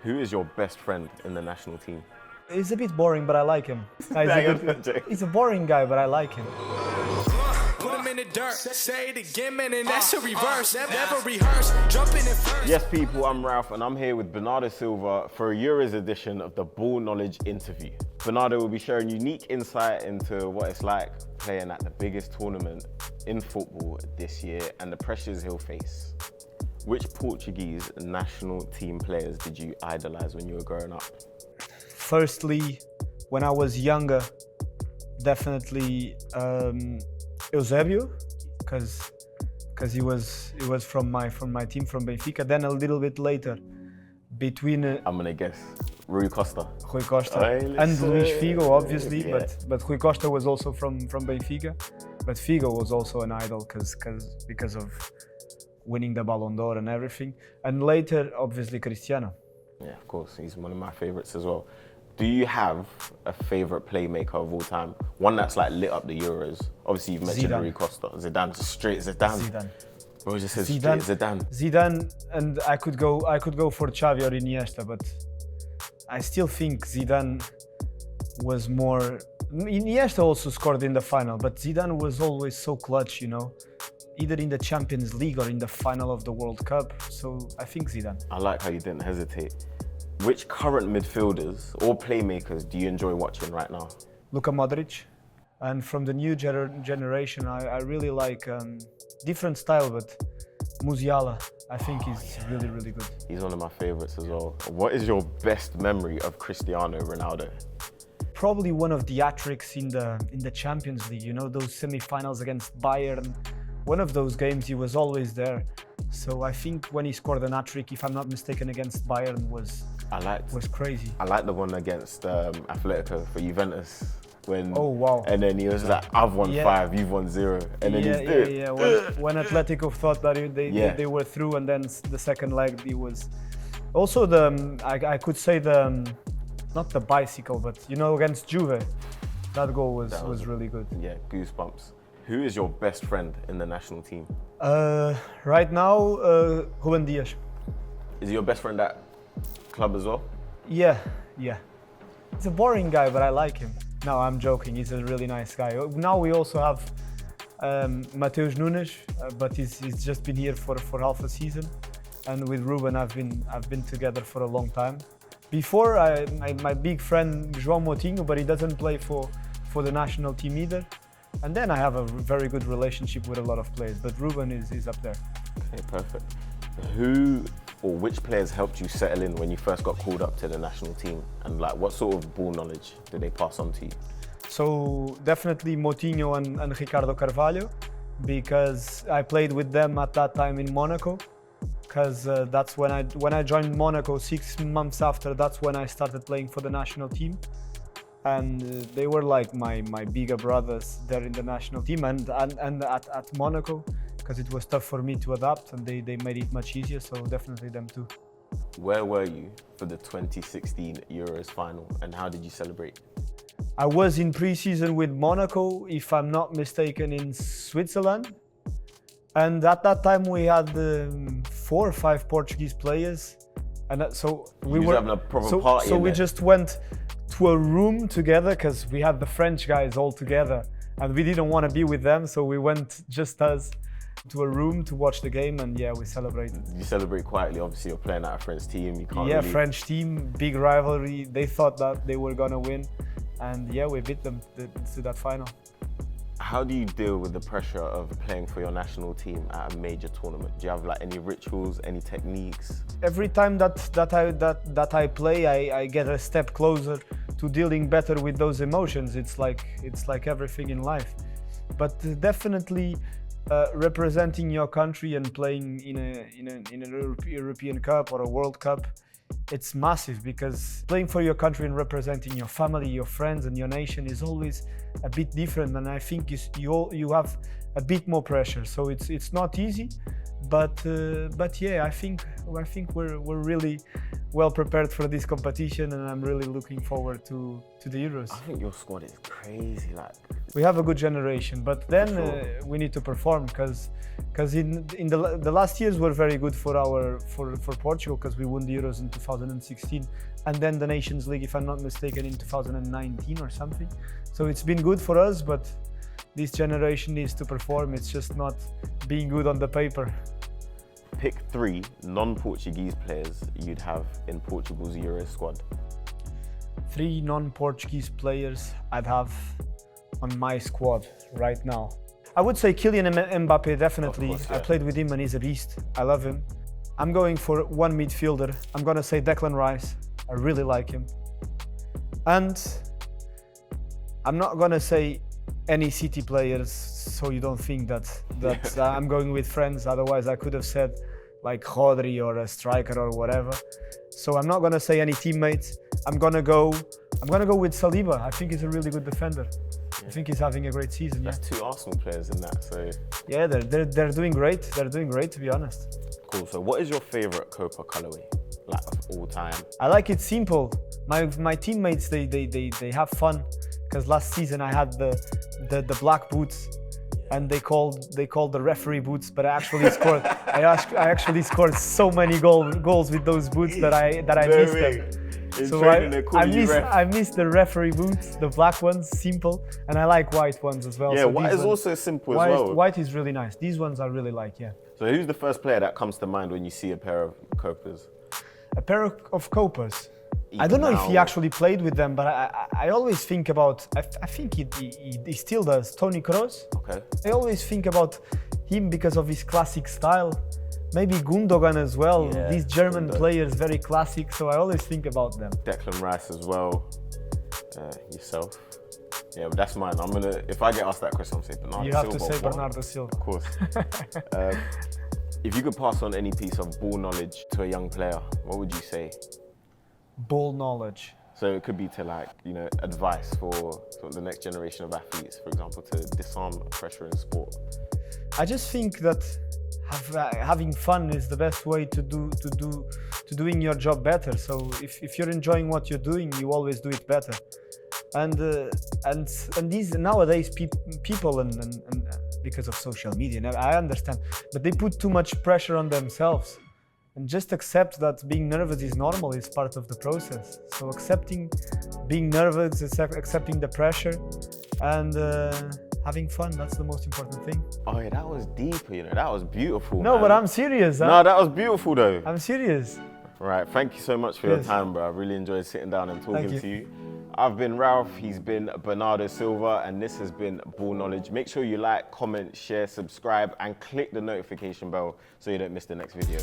Who is your best friend in the national team? He's a bit boring, but I like him. He's a boring guy, but I like him. Put him in the dirt, say it again, man, and that's a reverse. Never rehearse, jumping in first. Yes, people, I'm Ralph, and I'm here with Bernardo Silva for a Euros edition of the Ball Knowledge Interview. Bernardo will be sharing unique insight into what it's like playing at the biggest tournament in football this year and the pressures he'll face. Which Portuguese national team players did you idolise when you were growing up? Firstly, when I was younger, definitely Eusébio, because he was from my team, from Benfica. Then a little bit later, between I'm gonna guess Rui Costa. Rui Costa and Luís Figo, obviously, yeah. but Rui Costa was also from Benfica. But Figo was also an idol because of winning the Ballon d'Or and everything. And later, obviously, Cristiano. Yeah, of course, he's one of my favourites as well. Do you have a favourite playmaker of all time? One that's like lit up the Euros? Obviously, you've mentioned Rui Costa. Zidane, just straight Zidane. Bro, just says straight Zidane. Zidane, and I could go for Xavi or Iniesta, but I still think Zidane was more. Iniesta also scored in the final, but Zidane was always so clutch, you know, either in the Champions League or in the final of the World Cup. So I think Zidane. I like how you didn't hesitate. Which current midfielders or playmakers do you enjoy watching right now? Luka Modric. And from the new generation, I really like different style, but Musiala, I think he's really, really good. He's one of my favourites as well. What is your best memory of Cristiano Ronaldo? Probably one of the hat-tricks in the Champions League, you know, those semi-finals against Bayern. One of those games, he was always there. So I think when he scored an hat-trick, if I'm not mistaken, against Bayern was crazy. I like the one against Atletico for Juventus. Oh wow! And then he was like, "I've won 5, you've won 0," and then When Atletico thought that they were through, and then the second leg he was. Also I could say not the bicycle, but you know, against Juve, that goal was really good. Yeah, goosebumps. Who is your best friend in the national team? Right now, Ruben Dias. Is he your best friend at club as well? Yeah. He's a boring guy, but I like him. No, I'm joking. He's a really nice guy. Now we also have Mateus Nunes, but he's just been here for half a season. And with Ruben, I've been together for a long time. Before, my big friend João Moutinho, but he doesn't play for the national team either. And then I have a very good relationship with a lot of players, but Ruben is up there. Okay, perfect. Who or which players helped you settle in when you first got called up to the national team? And like, what sort of ball knowledge did they pass on to you? So definitely Moutinho and Ricardo Carvalho, because I played with them at that time in Monaco. Because that's when I joined Monaco 6 months after. That's when I started playing for the national team. And they were like my bigger brothers there in the national team and at Monaco, because it was tough for me to adapt, and they made it much easier, so definitely them too. Where were you for the 2016 Euros final, and how did you celebrate? I was in pre-season with Monaco, if I'm not mistaken, in Switzerland. And at that time we had 4 or 5 Portuguese players. And so we were having a proper party. So we just went to a room together, because we had the French guys all together and we didn't want to be with them, so we went just us to a room to watch the game, and yeah, we celebrated. You celebrate quietly, obviously you're playing at a French team, you can't really... French team, big rivalry. They thought that they were gonna win, and yeah, we beat them to that final. How do you deal with the pressure of playing for your national team at a major tournament? Do you have like any rituals, any techniques? Every time that I play, I get a step closer to dealing better with those emotions. It's like everything in life, but definitely representing your country and playing in a European Cup or a World Cup, it's massive, because playing for your country and representing your family, your friends and your nation is always a bit different. And I think you have a bit more pressure. So it's not easy, but yeah, I think we're really well prepared for this competition, and I'm really looking forward to the Euros. I think your squad is crazy. Like, We have a good generation, but then sure. we need to perform because in the last years were very good for Portugal, because we won the Euros in 2016, and then the Nations League, if I'm not mistaken, in 2019 or something. So it's been good for us, but this generation needs to perform. It's just not being good on the paper. pick 3 non-Portuguese players you'd have in Portugal's Euro squad. 3 non-Portuguese players I'd have on my squad right now. I would say Kylian Mbappe, definitely. Of course, yeah. I played with him and he's a beast. I love him. I'm going for one midfielder. I'm gonna say Declan Rice. I really like him. And I'm not gonna say any City players, so you don't think that I'm going with friends. Otherwise, I could have said like Rodri or a striker or whatever. So I'm not gonna say any teammates. I'm gonna go with Saliba. I think he's a really good defender. I think he's having a great season. That's 2 Arsenal players in that, so... Yeah, they're doing great. They're doing great, to be honest. Cool, so what is your favourite Copa colourway, like, of all time? I like it simple. My teammates, they have fun, because last season I had the black boots, and they called the referee boots, but I actually scored. I actually scored so many goals with those boots that I missed them. So I missed the referee boots, the black ones, simple, and I like white ones as well. Yeah, so white is also simple as well. White is really nice. These ones I really like, yeah. So who's the first player that comes to mind when you see a pair of Copas? A pair of Copas. I don't know if he actually played with them, but I always think about, I think he still does, Toni Kroos. Okay. I always think about him because of his classic style. Maybe Gundogan as well. Yeah, These German Gundogan. players, very classic, so I always think about them. Declan Rice as well. Yourself. Yeah, but that's mine. If I get asked that question, I'm saying Bernardo Silva. You have to say What? Bernardo Silva. Of course. If you could pass on any piece of ball knowledge to a young player, what would you say? Ball knowledge. So it could be to, like, you know, advice for sort of the next generation of athletes, for example, to disarm pressure in sport. I just think that having fun is the best way to doing your job better. So if you're enjoying what you're doing, you always do it better. And these nowadays people and because of social media, I understand, but they put too much pressure on themselves. And just accept that being nervous is normal, it's part of the process. So accepting being nervous, accepting the pressure, and having fun, that's the most important thing. Oh yeah, that was deeper, you know, that was beautiful. No, man. but I'm serious. No, that was beautiful though. I'm serious. Right, thank you so much for your time, bro. I really enjoyed sitting down and talking to you. I've been Ralph, he's been Bernardo Silva, and this has been Ball Knowledge. Make sure you like, comment, share, subscribe, and click the notification bell so you don't miss the next video.